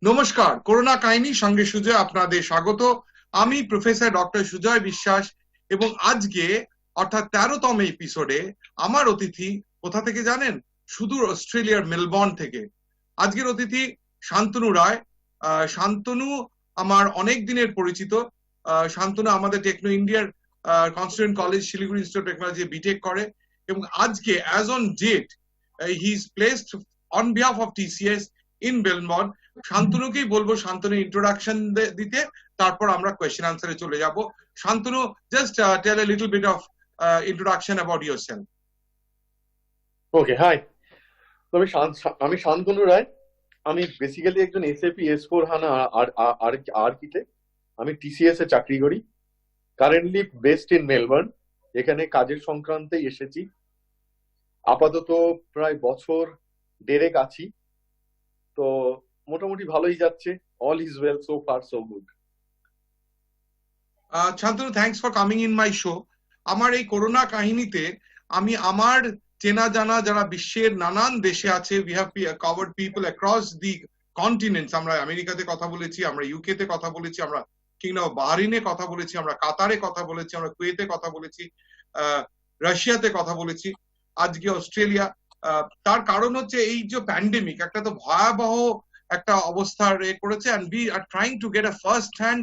নমস্কার, করোনা কাহিনী সঙ্গে সুজয় আপনাদের স্বাগত। আমি প্রফেসর ডক্টর সুজয় বিশ্বাস এবং আজকে অর্থাৎ 13তম এপিসোডে আমার অতিথি কোথা থেকে জানেন? সুদূর অস্ট্রেলিয়ার মেলবোর্ন থেকে। আজকের অতিথি শান্তনু রায়। শান্তনু আমার অনেক দিনের পরিচিত। শান্তনু আমাদের টেকনো ইন্ডিয়ার constituent college Siliguri institute of technology BTech করে এবং আজকে as on date he is placed on behalf of TCS in Melbourne. শান্তনুকেই বলবো শান্তনু ইন্ট্রোডাকশন দিতে, তারপর আমরা কোয়েশ্চেন আনসারে চলে যাব। Shantanu, just tell a little bit of introduction about yourself. Okay, hi. আমি শান্তনু রায়। আমি বেসিক্যালি একজন SAP S/4HANA আর্কিটেক্ট। আমি TCS এ চাকরি করি, কারেন্টলি বেসড ইন মেলবোর্ন। এখানে কাজের সংক্রান্তে এসেছি। আপাতত প্রায় বছর দেড়েক আছি, তো মোটামুটি ভালোই যাচ্ছে। All is well, so far so good. Shantanu, thanks for coming in my show. আমার এই করোনা কাহিনীতে আমি আমার চেনা জানা যারা বিশ্বের নানান দেশে আছে, we have covered people across the continents. আমরা আমেরিকাতে কথা বলেছি, আমরা ইউকে তে কথা বলেছি, আমরা কিংডম অফ বাহরিনে কথা বলেছি, আমরা কাতারে কথা বলেছি, আমরা কুয়েতে কথা বলেছি, রাশিয়াতে কথা বলেছি, আজকে অস্ট্রেলিয়া। তার কারণ হচ্ছে এই যে প্যান্ডেমিক একটা তো ভয়াবহ একটা অবস্থা করেছে, and we are trying to get a first hand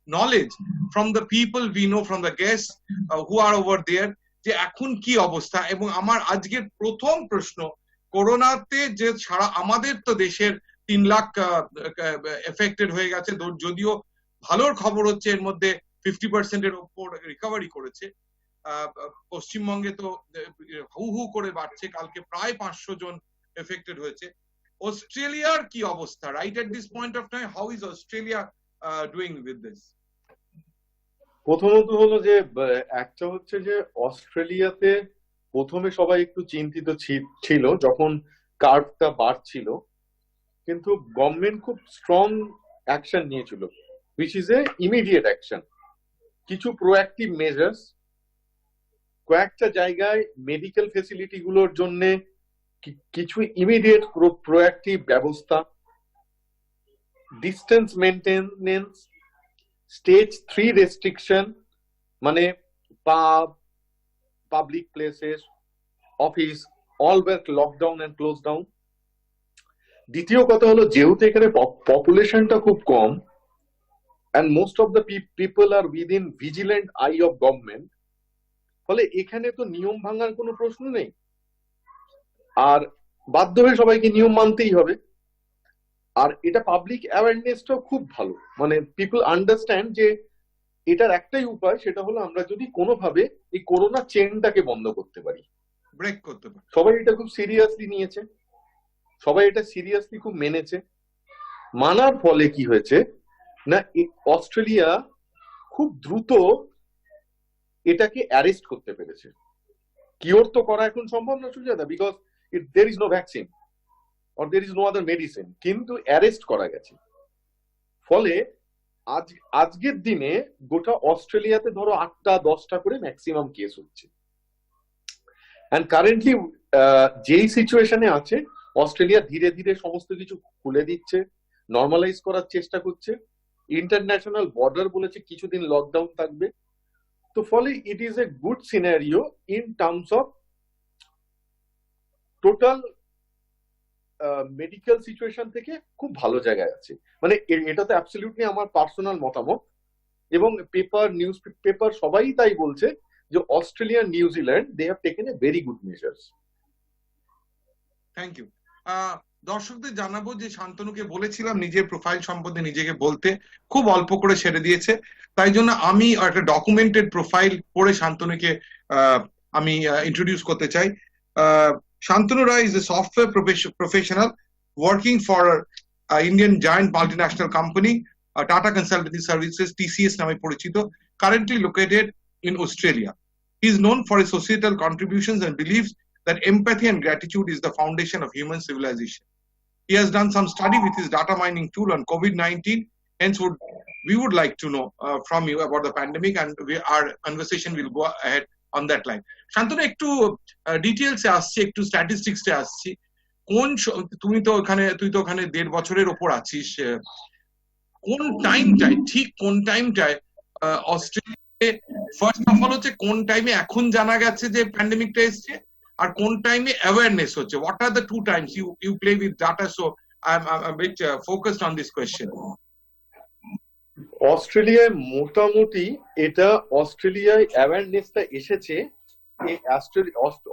knowledge from the people we know, from the guests who are over there, যে এখন কি অবস্থা। এবং আমার আজকের প্রথম প্রশ্ন, করোনাতে যে সারা আমাদের তো দেশের 3 লাখ এফেক্টেড হয়ে গেছে, যদিও ভালোর খবর হচ্ছে এর মধ্যে 50% এর উপর রিকভারি করেছে। পশ্চিমবঙ্গে তো হু হু করে বাড়ছে, কালকে প্রায় 500 জন এফেক্টেড হয়েছে। অস্ট্রেলিয়ার কি অবস্থা right at this point of time? How is Australia doing with this? প্রথমত হলো যে একটা হচ্ছে যে অস্ট্রেলিয়াতে প্রথমে সবাই একটু চিন্তিত ছিল যখন কার্ভটা বাড়ছিল, কিন্তু গভর্নমেন্ট খুব স্ট্রং অ্যাকশন নিয়েছিল, which is a immediate action. কিছু প্রোঅ্যাক্টিভ মেজার্স, কয়েকটা জায়গায় মেডিকেল ফেসিলিটি গুলোর জন্য কিছু ইমিডিয়েট প্রোঅ্যাক্টিভ ব্যবস্থা, ডিস্টেন্স মেনটেনেন্স, স্টেজ 3 রেস্ট্রিকশন, মানে pub, public places, office, all were lockdown and close down. দ্বিতীয় কথা হলো, যেহেতু এখানে পপুলেশনটা খুব কম and most of the people are within vigilant eye of government, ফলে এখানে তো নিয়ম ভাঙার কোনো প্রশ্ন নেই, আর বাধ্য হয়ে সবাইকে নিয়ম মানতেই হবে। আর এটা পাবলিক অ্যাওয়ারনেসটাও খুব ভালো, মানে পিপল আন্ডারস্ট্যান্ড যে এটার একটাই উপায়, সেটা হলো আমরা যদি কোনোভাবে এই করোনা চেনটাকে বন্ধ করতে পারি, ব্রেক করতে পারি। সবাই এটা খুব সিরিয়াসলি নিয়েছে, সবাই এটা সিরিয়াসলি খুব মেনেছে। মানার ফলে কি হয়েছে না, অস্ট্রেলিয়া খুব দ্রুত এটাকে অ্যারেস্ট করতে পেরেছে। কিওর তো করা এখন সম্ভব না Sujata, because there is no vaccine or there is no other medicine, কিন্তু অ্যারেস্ট করা গেছে। ফলে আজকের দিনে গোটা অস্ট্রেলিয়াতে ধরো 8টা-10টা করে ম্যাক্সিমাম কেস হচ্ছে। এন্ড কারেন্টলি যেই সিচুয়েশনে আছে, অস্ট্রেলিয়া ধীরে ধীরে সমস্ত কিছু খুলে দিচ্ছে, নর্মালাইজ করার চেষ্টা করছে। ইন্টারন্যাশনাল বর্ডার বলেছে কিছুদিন লকডাউন থাকবে। তো ফলে it is a good scenario in terms of total medical situation থেকে খুব ভালো জায়গায় আছে। মানে এটা তো অ্যাবসলিউটলি আমার পার্সোনাল মতামত, এবং নিউজ পেপার সবাই তাই বলছে যে Australia, New Zealand, they have taken a very good measures. Thank you. দর্শকদের জানাবো যে শান্তনুকে বলেছিলাম নিজের প্রোফাইল সম্বন্ধে নিজেকে বলতে, খুব অল্প করে ছেড়ে দিয়েছে, তাই জন্য আমি একটা ডকুমেন্টেড প্রোফাইল পড়ে শান্তনুকে আমি ইন্ট্রোডিউস করতে চাই। Shantanu Rai is a software professional working for Indian giant multinational company, Tata Consultancy Services, TCS নামে পরিচিত, currently located in Australia. He is known for his societal contributions and believes that empathy and gratitude is the foundation of human civilization. He has done some study with his data mining tool on COVID-19, hence we would like to know from you about the pandemic, and our conversation will go ahead on that line. Shantanu, একটু ডিটেইলসে আসছি, একটু স্ট্যাটিস্টিক্সে আসছি। তুই তো ওখানে 1.5 বছরের ওপর আছিস, কোন টাইমটায় অস্ট্রেলিয়াতে ফার্স্ট অফ অল হচ্ছে কোন টাইমে এখন জানা গেছে যে প্যান্ডেমিকটা এসছে, আর কোন টাইমে অ্যাওয়ারনেস হচ্ছে? What are the two times you play with data? So I am bit focused on this question. অস্ট্রেলিয়ায় মোটামুটি অস্ট্রেলিয়ায় অ্যাওয়ারনেসটা এসেছে,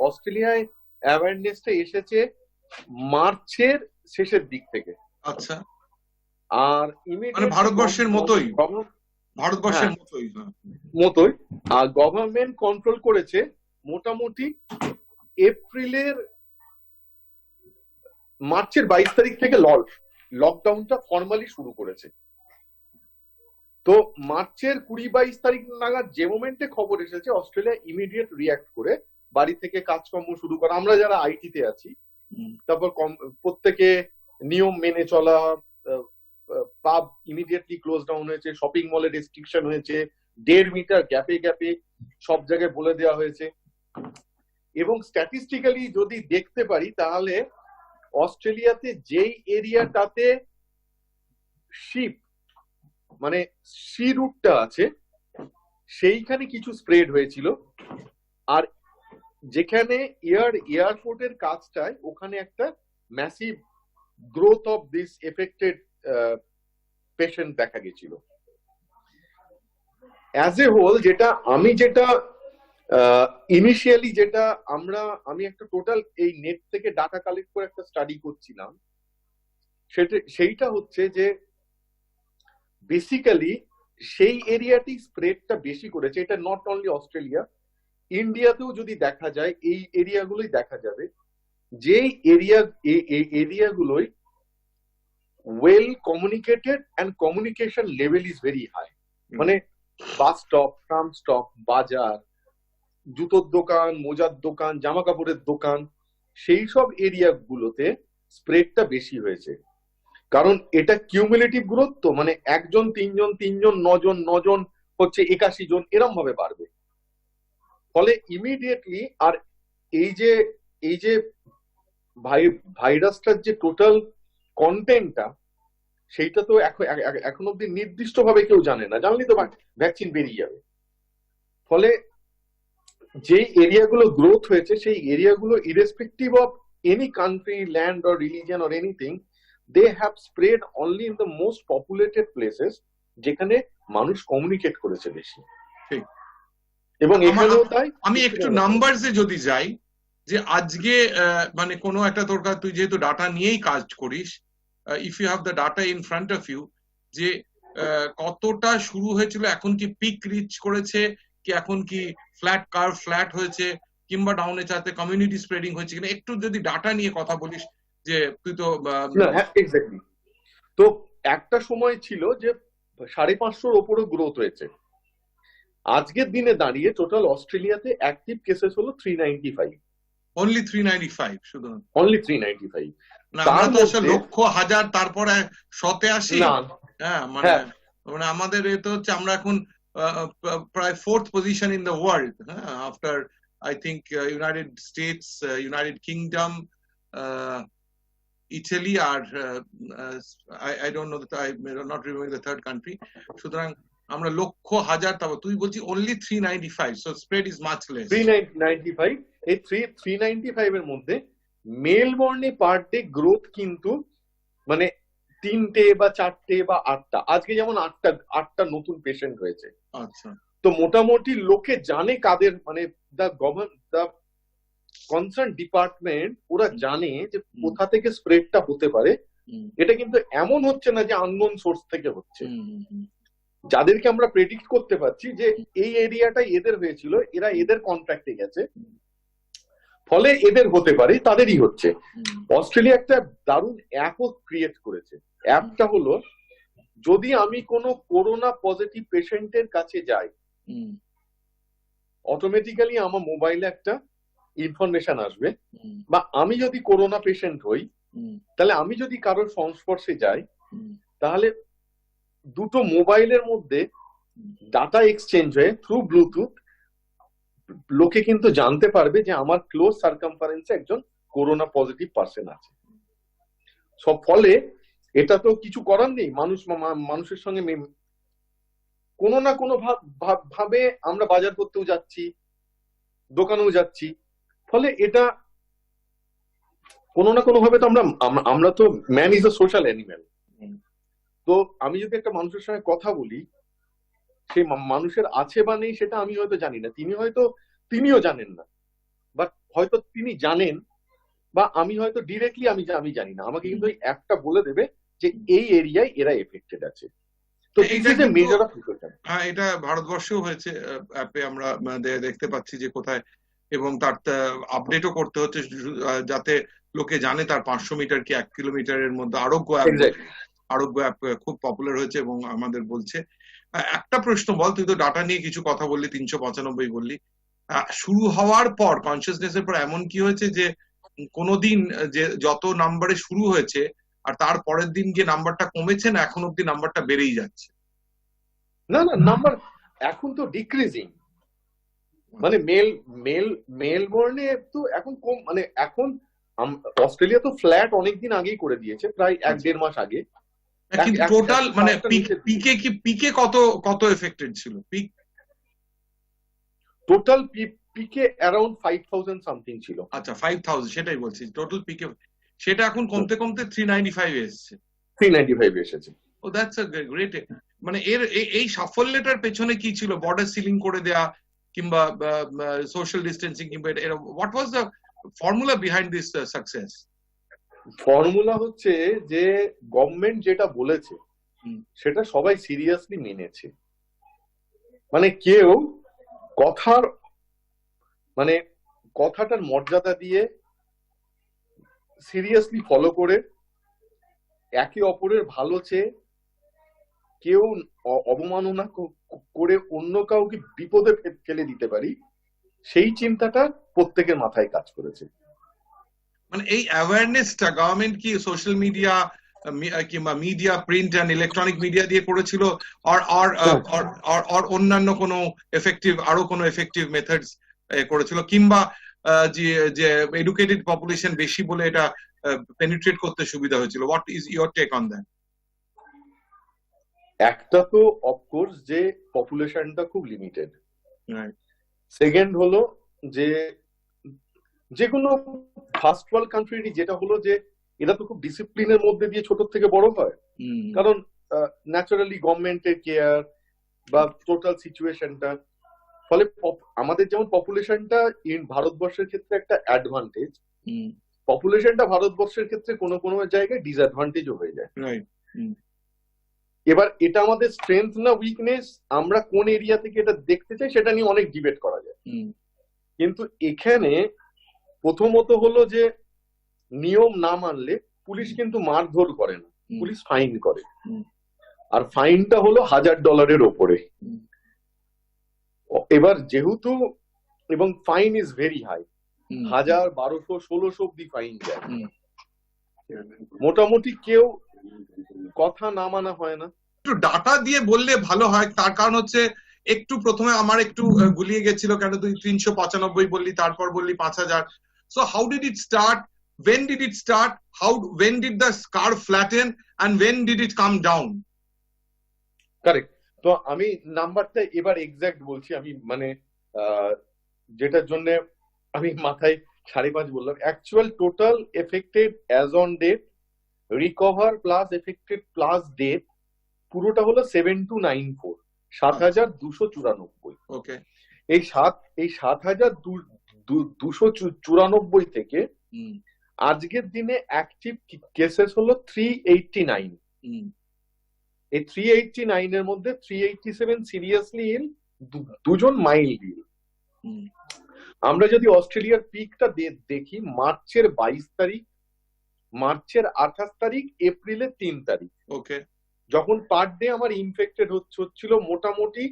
অস্ট্রেলিয়ায় অ্যাওয়ারনেসটা এসেছে মার্চের শেষের দিক থেকে। আচ্ছা, আর মানে ভারতবর্ষের মতোই। মতোই। আর গভর্নমেন্ট কন্ট্রোল করেছে মোটামুটি মার্চের 22 তারিখ থেকে লকডাউনটা ফর্মালি শুরু করেছে। তো মার্চের 20-22 তারিখ নাগাদ যে মোমেন্টে খবর এসেছে, অস্ট্রেলিয়া ইমিডিয়েট রিয়াক্ট করে বাড়ি থেকে কাজকর্ম শুরু করা। আমরা যারা আইটিতে আছি, তারপর প্রত্যেকে নিয়ম মেনে চলা, পাব ইমিডিয়েটলি ক্লোজ ডাউন হয়েছে, শপিং মলে রেস্ট্রিকশন হয়েছে, 1.5 মিটার গ্যাপে গ্যাপে সব জায়গায় বলে দেওয়া হয়েছে। এবং স্ট্যাটিস্টিক্যালি যদি দেখতে পারি, তাহলে অস্ট্রেলিয়াতে যেই এরিয়াটাতে মানে সি রুটটা আছে, সেইখানে কিছু স্প্রেড হয়েছিল। আর যেখানে এয়ারপোর্টের কাজটায়, ওখানে একটা massive growth of this affected patient দেখা গেছিল। অ্যাজ এ হোল আমি ইনিশিয়ালি আমি একটা টোটাল এই নেট থেকে ডাটা কালেক্ট করে একটা স্টাডি করছিলাম, সেইটা হচ্ছে যে বেসিক্যালি সেই এরিয়াটি স্প্রেডটা বেশি করেছে। এটা নট অনলি অস্ট্রেলিয়া, ইন্ডিয়াতেও যদি দেখা যায় এই এরিয়াগুলোই দেখা যাবে, যে এরিয়াগুলোই well communicated and communication level is very high. মানে বাস স্টপ, ট্রাম স্টপ, বাজার, জুতোর দোকান, মোজার দোকান, জামা কাপড়ের দোকান, সেই সব এরিয়াগুলোতে স্প্রেডটা বেশি হয়েছে। কারণ এটা কিউমুলেটিভ গ্রোথ, তো মানে 1 জন 3 জন 3 জন 9 জন 9 জন হচ্ছে 81 জন, এরম ভাবে বাড়বে। ফলে ইমিডিয়েটলি, আর এই যে ভাইরাসটার যে টোটাল কন্টেন্টটা, সেইটা তো এখন অব্দি নির্দিষ্ট ভাবে কেউ জানে না। জানলে তো ভ্যাকসিন বেরিয়ে যাবে। ফলে যে এরিয়াগুলো গ্রোথ হয়েছে, সেই এরিয়াগুলো irrespective of any country, land or religion or anything, they have spread only in the most populated places, যেখানে মানুষ কমিউনিকেট করেছে বেশি। এবং এখানেও তাই। আমি একটু নাম্বারসে যদি যাই, যে আজকে মানে কোনো একটা তুই যেহেতু ডাটা নিয়েই কাজ করিস, if you have the data in front of you, যে কতটা শুরু হয়েছিল, এখন কি পিক রিচ করেছে, কি এখন কি ফ্ল্যাট হয়েছে, কিংবা ডাউনে চাতে কমিউনিটি স্প্রেডিং হয়েছে কিনা, একটু যদি ডাটা নিয়ে কথা বলিস। যে তুই তো এক্স্যাক্টলি, তো একটা সময় ছিল যে 550-র ওপরে গ্রোথ হয়েছে। আজকের দিনে দাঁড়িয়ে টোটাল অস্ট্রেলিয়াতে অ্যাক্টিভ কেসেস হলো 395। অনলি 395? শুধু অনলি 395? আমরা তো আসলে লক্ষ হাজার তারপরে শতে আসি। হ্যাঁ, মানে আমাদের এটা হচ্ছে, আমরা এখন প্রায় 4th position in the world, হ্যাঁ, after I think United States, United Kingdom, Italy, আর I don't know, I'm not remembering the third country. সুতরাং আমরা লক্ষ হাজার, তারপর তুই বলছি only 395, so spread is much less. 395, এই 395 এর মধ্যে মেলবোর্নে পার ডে গ্রোথ কিন্তু মানে 3টে বা 4টে বা 8টা, আজকে যেমন 8টা নতুন পেশেন্ট হয়েছে। আচ্ছা, তো মোটামুটি লোকে জানে কাদের, মানে দ্য কনসার্ন ডিপার্টমেন্ট, ওরা জানে যে কোথা থেকে স্প্রেডটা হতে পারে। এটা কিন্তু এমন হচ্ছে না যে আননোন সোর্স থেকে হচ্ছে। যাদেরকে আমরা প্রেডিক্ট করতে পারছি যে এই এরিয়াটাই এদের হয়েছিল, এরা এদের কন্ট্যাক্টে গেছে, ফলে এদের হতে পারে, তাদেরই হচ্ছে। অস্ট্রেলিয়া একটা দারুণ অ্যাপও ক্রিয়েট করেছে। অ্যাপটা হলো, যদি আমি কোনো করোনা পজিটিভ পেশেন্টের কাছে যাই, অটোমেটিক্যালি আমার মোবাইলে একটা ইনফরমেশন আসবে, বা আমি যদি করোনা পেশেন্ট হই, তাহলে আমি যদি কারোর সংস্পর্শে যাই, তাহলে দুটো মোবাইলের মধ্যে ডাটা এক্সচেঞ্জ হয়ে থ্রু ব্লুটুথ লোকে কিন্তু জানতে পারবে যে আমার ক্লোজ সার্কামফারেন্সে একজন করোনা পজিটিভ পার্সন আছে। সব ফলে এটা তো কিছু করার নেই, মানুষের সঙ্গে কোনো না কোনো ভাবে আমরা বাজার করতেও যাচ্ছি, দোকানেও যাচ্ছি, ফলে এটা কোনো না কোনো ভাবে তো আমরা তো man is a social animal. তো আমি যদি একটা মানুষের সঙ্গে কথা বলি, সেই মানুষের আছে বা নেই সেটা আমি হয়তো জানি না, তিনিও জানেন না, বাট হয়তো তিনি জানেন, বা আমি হয়তো ডিরেক্টলি আমি জানি না, আমাকে কিন্তু একটা বলে দেবে যে এই এরিয়ায় এরা এফেক্টেড আছে। তো মেজর অফ প্রিকশন। হ্যাঁ, এটা ভারতবর্ষেও হয়েছে, অ্যাপে আমরা দেখতে পাচ্ছি যে কোথায়, এবং তার আপডেটও করতে হচ্ছে যাতে লোকে জানে তার 500 মিটার কি 1 কিলোমিটারের মধ্যে। আরোগ্য অ্যাপ খুব পপুলার হয়েছে এবং আমাদের বলছে। একটা প্রশ্ন বল, তুই তো ডাটা নিয়ে কিছু কথা বললি, 395 বললি, শুরু হওয়ার পর কনসিয়াসনেস এর পর এমন কি হয়েছে যে কোনোদিন যে যত নাম্বারে শুরু হয়েছে আর তার পরের দিন গিয়ে নাম্বারটা কমেছে, না এখন অব্দি নাম্বারটা বেড়েই যাচ্ছে? না, নাম্বার এখন তো ডিক্রিজিং, মানে মেলবোর্নে তো এখন কম, মানে এখন অস্ট্রেলিয়া তো ফ্ল্যাট অনেকদিন আগেই করে দিয়েছে, প্রায় 1-1.5 মাস আগে। কিন্তু টোটাল মানে পিকে কত এফেক্টেড ছিল? টোটাল পিকে অ্যারাউন্ড 5000 সামথিং ছিল। আচ্ছা, 5000, সেটাই বলছি, টোটাল পিকে সেটা এখন কমতে কমতে 395 এসেছে। 395 এসেছে। ও দ্যাটস আ গ্রেট। মানে এই সাফল্যটার পেছনে কি ছিল? বর্ডার সিলিং করে দেয়া, কিংবা সোশ্যাল ডিস্টেন্সিং, কিংবা what was the formula behind this success? Formula হচ্ছে যে গভর্নমেন্ট যেটা বলেছে সেটা সবাই সিরিয়াসলি মেনেছে, মানে কেউ কথাটার মর্যাদা দিয়ে সিরিয়াসলি ফলো করে, একে অপরের ভালো চেয়ে, কেউ অবমাননা করে অন্য কাউকে বিপদে ফেলে দিতে পারি সেই চিন্তাটা প্রত্যেকের মাথায় কাজ করেছে। মানে এই অ্যাওয়ারনেসটা গভর্নমেন্ট কি সোশ্যাল মিডিয়া কিংবা media, print and electronic media দিয়ে করেছিল, আর অন্যান্য কোনো আরো কোনো এফেক্টিভ মেথডস করেছিল, কিংবা যে এডুকেটেড পপুলেশন বেশি বলে এটা পেনিট্রেট করতে সুবিধা হয়েছিল? What is your take on that? একটা তো অফকোর্স যে পপুলেশনটা খুব লিমিটেড, সেকেন্ড হলো যে কোনো ফার্স্ট ওয়ার্ল্ড কান্ট্রি যেটা হলো যে এরা তো খুব ডিসিপ্লিনের মধ্যে দিয়ে ছোট থেকে বড় হয়, কারণ ন্যাচারালি গভর্নমেন্টের কেয়ার বা টোটাল সিচুয়েশনটা, ফলে আমাদের যেমন পপুলেশনটা ভারতবর্ষের ক্ষেত্রে একটা অ্যাডভান্টেজ, পপুলেশনটা ভারতবর্ষের ক্ষেত্রে কোনো কোনো জায়গায় ডিসঅ্যাডভান্টেজও হয়ে যায়। এবার এটা আমাদের স্ট্রেংথ না উইকনেস, আমরা কোন এরিয়া থেকে এটা দেখতে চাই সেটা নিয়ে অনেক ডিবেট করা যায়, কিন্তু এখানে প্রথমত হলো যে নিয়ম না মানলে পুলিশ কিন্তু মারধর করে না, পুলিশ ফাইন করে, আর ফাইনটা হলো $1000 ওপরে। এবার যেহেতু, এবং ফাইন ইজ ভেরি হাই, 1000, 1200, 1600 অব্দি ফাইন যায়, মোটামুটি কেউ কথা না মানা হয় না। একটু ডাটা দিয়ে বললে ভালো হয়, তার কারণ হচ্ছে একটু প্রথমে আমার একটু গুলিয়ে গেছিল, কেন তুই 395 বললি, তারপর বললি 5000। So how did it start? When did it start? When did the curve flatten? And when did it come down? Correct. তো আমি নাম্বারটা এবার এক্সাক্ট বলছি, আমি মানে যেটার জন্য আমি মাথায় 5.5 বললাম। Actual total affected as on date, recover plus affected plus date, পুরোটা হলো 7294, 7294। ওকে। এই 7294 থেকে আজকের দিনে অ্যাক্টিভ কেসেস হলো 389। এই 389 এর মধ্যে 387 সিরিয়াসলি ইল, 2জন মাইল্ড ইল। আমরা যদি অস্ট্রেলিয়ার পিকটা দেখি, মার্চের 22 তারিখ, মার্চের 28 তারিখ, এপ্রিলের 3 তারিখ, ওকে, যখন পার ডে আমার ইনফেক্টেড হচ্ছিল মোটামুটি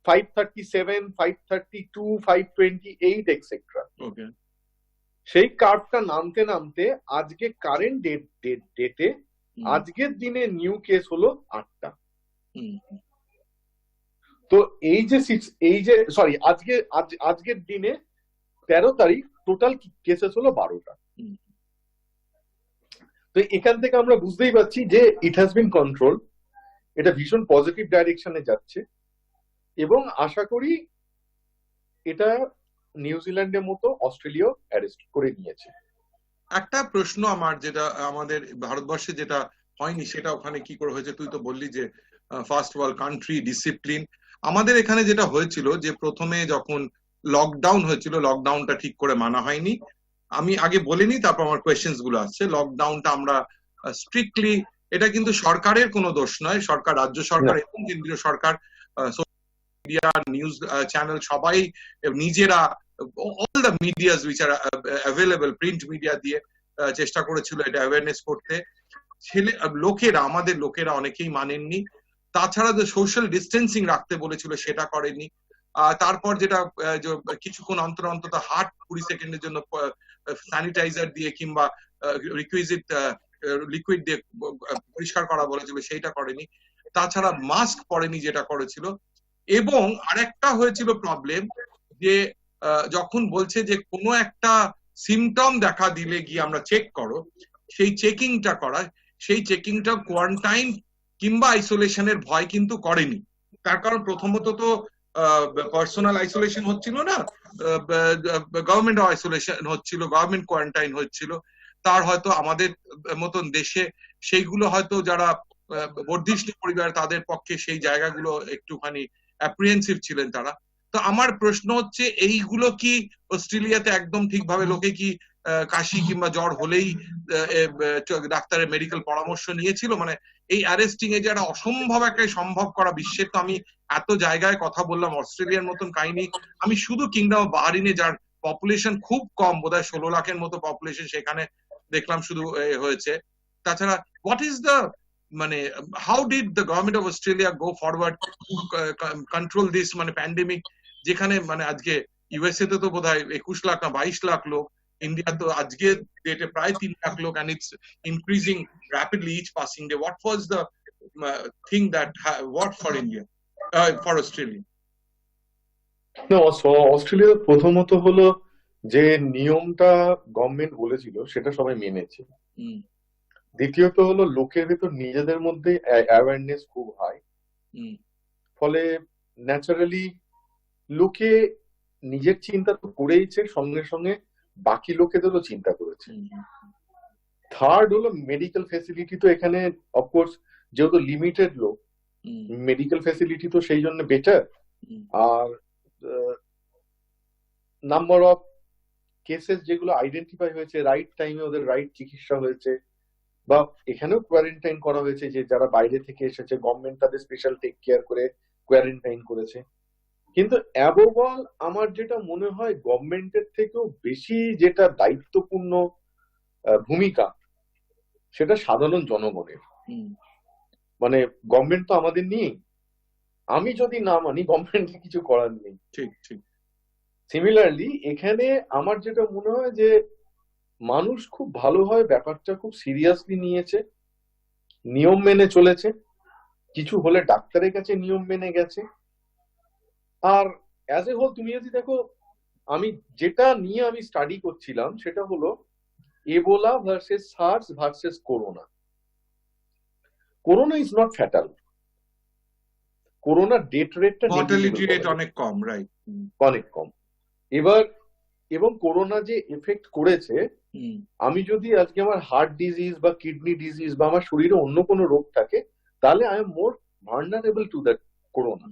537, 532, 528 এক্সেট্রা। ওকে। সেই কার্ভটা নামতে নামতে আজকে কারেন্ট ডেটে আজকের দিনে নিউ কেস হলো 8টা। তো এই যে সরি আজকের দিনে 13 তারিখ টোটাল কেসেস হলো 12টা। তো এখান থেকে আমরা বুঝতেই পারছি যে ইট হ্যাজ বিন কন্ট্রোল, এটা ভীষণ পজিটিভ ডাইরেকশনে যাচ্ছে, এবং আশা করি এটা নিউজিল্যান্ডের মতো অস্ট্রেলিয়াও অ্যারেস্ট করে নিয়েছে। একটা প্রশ্ন আমার, যেটা আমাদের ভারতবর্ষে যেটা হয়নি সেটা ওখানে কি করে হয়েছে, তুই তো বললি যে ফার্স্ট ওয়ার্ল্ড কান্ট্রি, ডিসিপ্লিন। আমাদের এখানে যেটা হয়েছিল যে প্রথমে যখন লকডাউন হয়েছিল, লকডাউনটা ঠিক করে মানা হয়নি। আমি আগে বলিনি, তারপর আমার কোয়েশ্চেন্স গুলো আসছে। লকডাউনটা আমরা স্ট্রিক্টলি, এটা কিন্তু সরকারের কোনো দোষ নয়, সরকার, রাজ্য সরকার এবং কেন্দ্রীয় সরকার, মিডিয়া, নিউজ চ্যানেল সবাই নিজেরা, all the medias which are available, print media দিয়ে চেষ্টা করেছিল এটা অ্যাওয়ারনেস করতে। লোকেরা, আমাদের লোকেরা অনেকেই মানেননি। তাছাড়া যে সোশ্যাল ডিস্টেন্সিং রাখতে বলেছিল সেটা করেনি। তারপর যেটা কিছুক্ষণ অন্তর অন্তত হাত 20 সেকেন্ডের জন্য স্যানিটাইজার দিয়ে কিংবা রিকুইজিট লিকুইড দিয়ে পরিষ্কার করা বলেছিল, সেইটা করেনি। তাছাড়া মাস্ক পরেনি, যেটা করেছিল। এবং আরেকটা হয়েছিল প্রবলেম, যে যখন বলছে যে কোনো একটা সিমটম দেখা দিলে গিয়ে আমরা চেক করো, সেই চেকিংটা করা, সেই চেকিংটা কোয়ারেন্টাইন কিংবা আইসোলেশনের ভয় কিন্তু করেনি। তার কারণ প্রথমত তো পার্সোনাল আইসোলেশন হচ্ছিল না, গভর্নমেন্ট আইসোলেশন হচ্ছিল, গভর্নমেন্ট কোয়ারেন্টাইন হচ্ছিল। তার হয়তো আমাদের মতন দেশে সেইগুলো হয়তো যারা বর্ধিষ্ণু পরিবার, তাদের পক্ষে সেই জায়গাগুলো একটুখানি অ্যাপ্রিহেন্সিভ ছিলেন তারা। তো আমার প্রশ্ন হচ্ছে, এইগুলো কি অস্ট্রেলিয়াতে একদম ঠিকভাবে লোকে কি কাশি কিংবা জ্বর হলেই ডাক্তারের মেডিকেল পরামর্শ নিয়েছিল? মানে এই অ্যারেস্টিং এ যারা অসম্ভব একটা সম্ভব করা, বিশ্বের তো আমি এত জায়গায় কথা বললাম, অস্ট্রেলিয়ার মতন কাহিনী আমি শুধু কিংডম অফ বাহারিনে, যার পপুলেশন খুব কম, বোধহয় 16 লাখের মতো পপুলেশন, সেখানে দেখলাম শুধু হয়েছে। তাছাড়া হোয়াট ইজ দ্য, মানে how did the government of Australia go forward to control this, মানে প্যান্ডেমিক, যেখানে মানে আজকে ইউএসএ তে তো বোধহয় 21 লাখ না 22 লাখ লোক, ইন্ডিয়া তো আজকে ডেটে প্রায় 3 লাখ লোক, and it's increasing rapidly each passing day. What was the thing that worked for India, for Australia? না, অস্ট্রেলিয়ার প্রথমত হলো যে নিয়মটা গভর্নমেন্ট বলেছিল সেটা সবাই মেনেছে। দ্বিতীয়ত হলো লোকের ভেতর নিজেদের মধ্যে অ্যাওয়ারনেস খুব হাই, ফলে ন্যাচারালি লোকে নিজের চিন্তা তো করেইছে, সঙ্গে সঙ্গে বাকি লোকেদেরও চিন্তা করেছে। থার্ড হলো মেডিকেল ফেসিলিটি, তো এখানে অফকোর্স যেহেতু লিমিটেড লোক, মেডিকেল ফেসিলিটি তো সেই জন্য বেটার। আর নাম্বার অফ কেসেস যেগুলো আইডেন্টিফাই হয়েছে, রাইট টাইমে ওদের রাইট চিকিৎসা হয়েছে, বা এখানেও কোয়ারেন্টাইন করা হয়েছে, যে যারা বাইরে থেকে এসেছে গভর্নমেন্ট তাদের স্পেশাল টেক কেয়ার করে কোয়ারেন্টাইন করেছে। কিন্তু অ্যাবভ অল আমার যেটা মনে হয় গভর্নমেন্টের থেকেও বেশি যেটা দায়িত্বপূর্ণ ভূমিকা, সেটা সাধারণ জনগণের। মানে গভর্নমেন্ট তো আমাদের নিয়ে, আমি যদি না মানি গভর্নমেন্টের কিছু করার নেই। ঠিক ঠিক। সিমিলারলি এখানে আমার যেটা মনে হয় যে মানুষ খুব ভালোভাবে ব্যাপারটা খুব সিরিয়াসলি নিয়েছে, নিয়ম মেনে চলেছে, কিছু হলে ডাক্তারের কাছে নিয়ম মেনে গেছে। আর অ্যাজ এ হোল তুমি যদি দেখো, আমি যেটা নিয়ে আমি স্টাডি করছিলাম সেটা হলো Ebola versus SARS versus corona. Corona is not fatal, corona death রেটটা, মর্টালিটি রেট অনেক কম, রাইট, অনেক কম। এবার এবং করোনা যে এফেক্ট করেছে, আমি যদি আজকে আমার হার্ট ডিজিজ বা কিডনি ডিজিজ বা আমার শরীরে অন্য কোনো রোগ থাকে, তাহলে I am more vulnerable to that corona.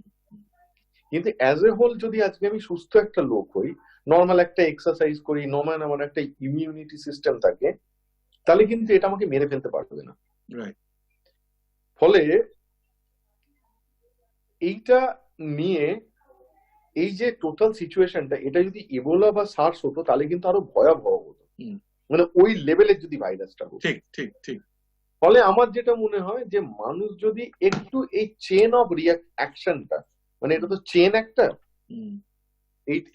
কিন্তু অ্যাজ এ হোল যদি আজকে আমি সুস্থ একটা লোক হই, নর্মাল একটা এক্সারসাইজ করি, নর্মাল আমার একটা ইমিউনিটি সিস্টেম থাকে, তাহলে কিন্তু এটা আমাকে মেরে ফেলতে পারবে না। ফলে এইটা নিয়ে এই যে টোটাল সিচুয়েশনটা, এটা যদি ইবোলা বা সার্স হতো তাহলে কিন্তু আরো ভয়াবহ হতো, মানে ওই লেভেলের যদি ভাইরাসটা হতো। ঠিক ঠিক ঠিক। ফলে আমার যেটা মনে হয় যে মানুষ যদি একটু এই চেন অফ অ্যাকশনটা, মানে এটা তো চেন একটা,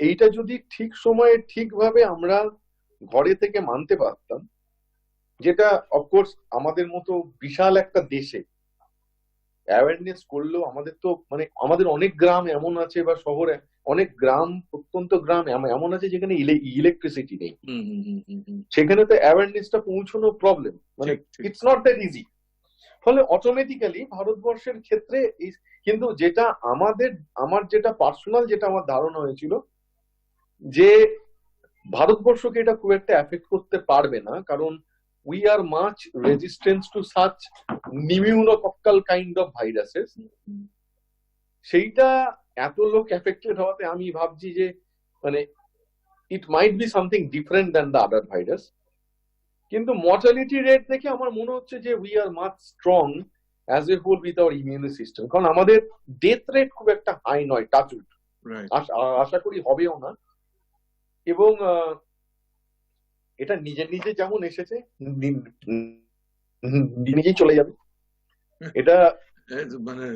এইটা যদি ঠিক সময়ে ঠিকভাবে আমরা ঘরে থেকে মানতে পারতাম, যেটা অফকোর্স আমাদের মতো বিশাল একটা দেশে অ্যাওয়ারনেস করলেও আমাদের তো মানে আমাদের অনেক গ্রাম এমন আছে বা শহরে অনেক গ্রাম, প্রত্যন্ত গ্রাম এমন আছে যেখানে ইলেকট্রিসিটি নেই। সেখানে তো অ্যাওয়ারনেসটা পৌঁছানো প্রবলেম, মানে ইটস নট দ্যাট ইজি। ফলে অটোমেটিক্যালি ভারতবর্ষের ক্ষেত্রে কিন্তু যেটা আমার যেটা পার্সোনাল যেটা আমার ধারণা হয়েছিল যে ভারতবর্ষকে এটা খুব একটা এফেক্ট করতে পারবে না, কারণ we are much resistant to such pneumococcal kind of viruses. সেইটা এত লোক এফেক্টেড হওয়াতে আমি ভাবছি যে মানে it might be something different than the other virus. কিন্তু মর্টালিটি রেট দেখে আমার মনে হচ্ছে যে we are much strong as a whole with our immune system, কারণ আমাদের ডেথ রেট খুব একটা হাই নয়, টাচুড আশা করি হবেও না। এবং এটা নিজে নিজে যেমন এসেছে নিজেই চলে যাবে, এটা মানে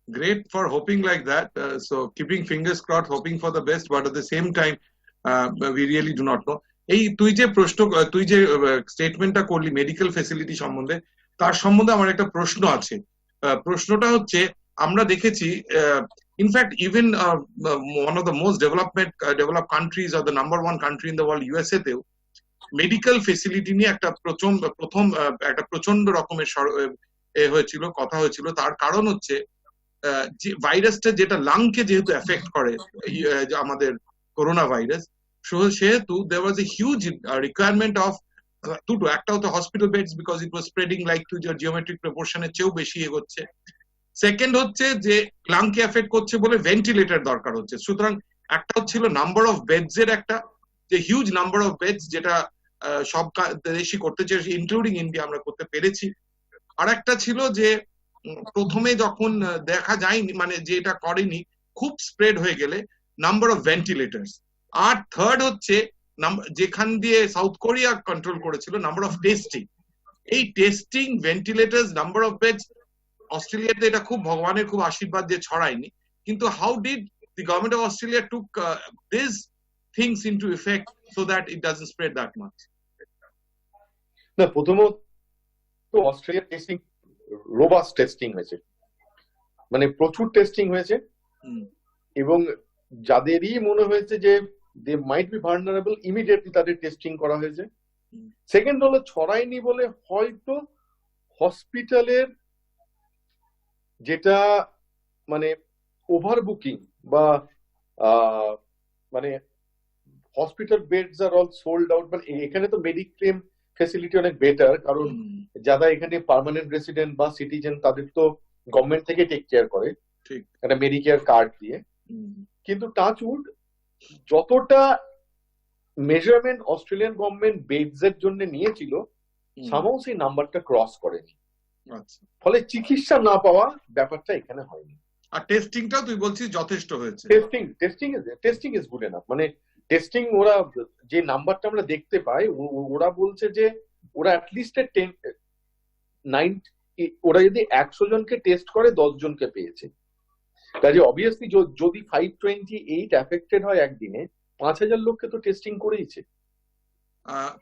great for hoping like that, so keeping fingers crossed, hoping for the best, but at the same time we really do not know. এই তুই যে স্টেটমেন্টটা করলি মেডিকেল ফ্যাসিলিটি সম্বন্ধে, তার সম্বন্ধে আমার একটা প্রশ্ন আছে। প্রশ্নটা হচ্ছে, আমরা দেখেছি in fact even one of the most develop countries or the number one country in the world USA তেও মেডিকেল ফেসিলিটি নিয়ে একটা প্রচন্ড রকমের হয়েছিল, কথা হয়েছিল। তার কারণ হচ্ছে যে ভাইরাসটা যেটা লাংকে যেহেতু এফেক্ট করে আমাদের করোনা ভাইরাস, সেহেতু there was a huge requirement of দুটো, একটা হতো hospital beds because it was spreading like to geometric প্রপোর্শনের চেয়েও বেশি এগোচ্ছে। সেকেন্ড হচ্ছে যে লাংকে এফেক্ট করছে বলে ভেন্টিলেটর দরকার হচ্ছে। সুতরাং একটা হচ্ছিল নাম্বার অফ বেডস এর একটা যে হিউজ নাম্বার অফ বেডস, যেটা সব দেশই করতে চেয়েছে ইনক্লুডিং ইন্ডিয়া, আমরা করতে পেরেছি। আর একটা ছিল যে প্রথমে যখন দেখা যায়নি, মানে যে এটা করেনি, খুব স্প্রেড হয়ে গেলে নাম্বার অফ ভেন্টিলেটার্স। আর থার্ড হচ্ছে যেখান দিয়ে সাউথ কোরিয়া কন্ট্রোল করেছিল, নাম্বার অফ টেস্টিং। এই টেস্টিং, ভেন্টিলেটার্স, নাম্বার অফ বেডস, অস্ট্রেলিয়াতে এটা খুব ভগবানের খুব আশীর্বাদ যে ছড়ায়নি। কিন্তু how did the government of Australia took these things into effect so that it doesn't spread that much? না, প্রথমত অস্ট্রেলিয়ার টেস্টিং রোবাস্ট টেস্টিং হয়েছে, মানে প্রচুর টেস্টিং হয়েছে, এবং যাদেরই মনে হয়েছে যে দে মাইট বি ভালনারেবল ইমিডিয়েটলি তাদের টেস্টিং করা হয়েছে। সেকেন্ড হলো ছড়ায়নি বলে হয়তো হসপিটালের যেটা মানে ওভার বুকিং বা মানে হসপিটাল বেডস আর অল সোল্ড আউট, মানে এখানে তো মেডিক্লেম ফেসিলিটি অনেক বেটার, কারণ যারা এখানে পার্মানেন্ট রেসিডেন্ট বা সিটিজেন তাদের তো গভর্নমেন্ট থেকে টেক কেয়ার করে একটা মেডিকেয়ার কার্ড দিয়ে। কিন্তু টাচউড যতটা মেজারমেন্ট অস্ট্রেলিয়ান গভর্নমেন্ট বেডস এর জন্য নিয়েছিল, সামহাও সেই নাম্বারটা ক্রস করেনি। ফলে চিকিৎসা না পাওয়া ব্যাপারটা এখানে হয়নি। আর টেস্টিংটাও তুই বলছিস যথেষ্ট হয়েছে। টেস্টিং ইজ গুড এনাফ, মানে টেস্টিং ওরা যে নাম্বারটা আমরা দেখতে পাই, ওরা বলছে যে ওরা অ্যাটলিস্ট 90, ওরা যদি 100 জনকে টেস্ট করে 10 জনকে পেয়েছে। কাজে অবভিয়াসলি যদি 528 অ্যাফেক্টেড হয় একদিনে, 5000 লোককে তো টেস্টিং করেইছে।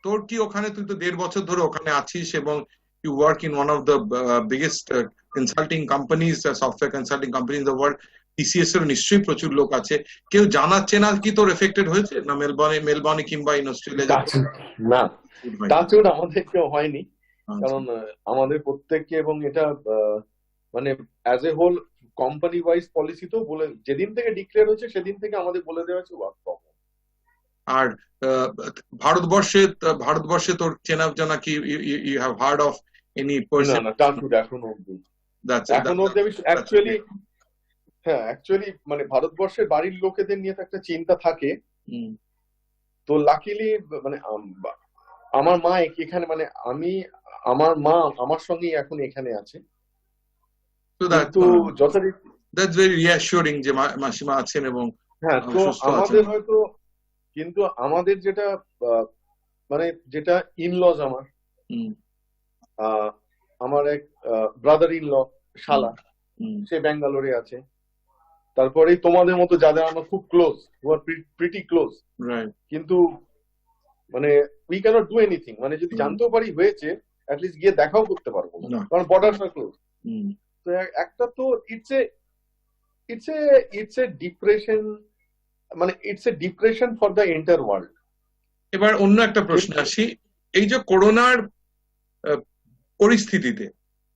তোর কি ওখানে, তুই তো 1.5 বছর ধরে ওখানে আছিস এবং you work in one of the biggest consulting companies, software consulting companies in the world, TCS এর নিশ্চয়ই প্রচুর লোক আছে। কেউ জানাচ্ছে না কি তোর এফেক্টেড হয়েছে না মেলবর্নে কিংবা ইন অস্ট্রেলিয়া? না, টাচউড আমাদের কেউ হয়নি, কারণ আমাদের প্রত্যেককে, এবং এটা মানে as a whole company wise policy তো বলে যেদিন থেকে ডিক্লেয়ার হয়েছে সেদিন থেকে আমাদের বলে দেওয়া হয়েছে ওয়ার্ক ফ্রম হোম। আর ভারতবর্ষে তোর চেনা জানা কি, you have heard of any person? না, টাচউড এখনো অবধি আমি অ্যাকচুয়ালি মানে ভারতবর্ষের বাড়ির লোকেদের নিয়ে তো একটা চিন্তা থাকে। তো লাকিলি মানে আমার মা এখানে, মানে আমার মা আমার সঙ্গেই এখন এখানে আছে। তো যথারীতি that's very reassuring যে মাসিমা আছেন এবং হ্যাঁ। তো আমাদের হয়তো, কিন্তু আমাদের যেটা মানে যেটা ইনলজ, আমার এক ব্রাদার ইন ল শালা, সে ব্যাঙ্গালোরে আছে। তারপরে তোমাদের মতো যাদের আমার খুব ক্লোজ, প্রিটি ক্লোজ, কিন্তু মানে উই ক্যানট ডু এনিথিং, মানে যদি জানতেও পারি হয়েছে অ্যাটলিস্ট গিয়ে দেখাও করতে পারবো না, কারণ বর্ডারস আর ক্লোজ। তো একটা তো ইটস এ ডিপ্রেশন, মানে it's a depression for the entire world. এবার অন্য একটা প্রশ্ন আসি, এই যে করোনার পরিস্থিতিতে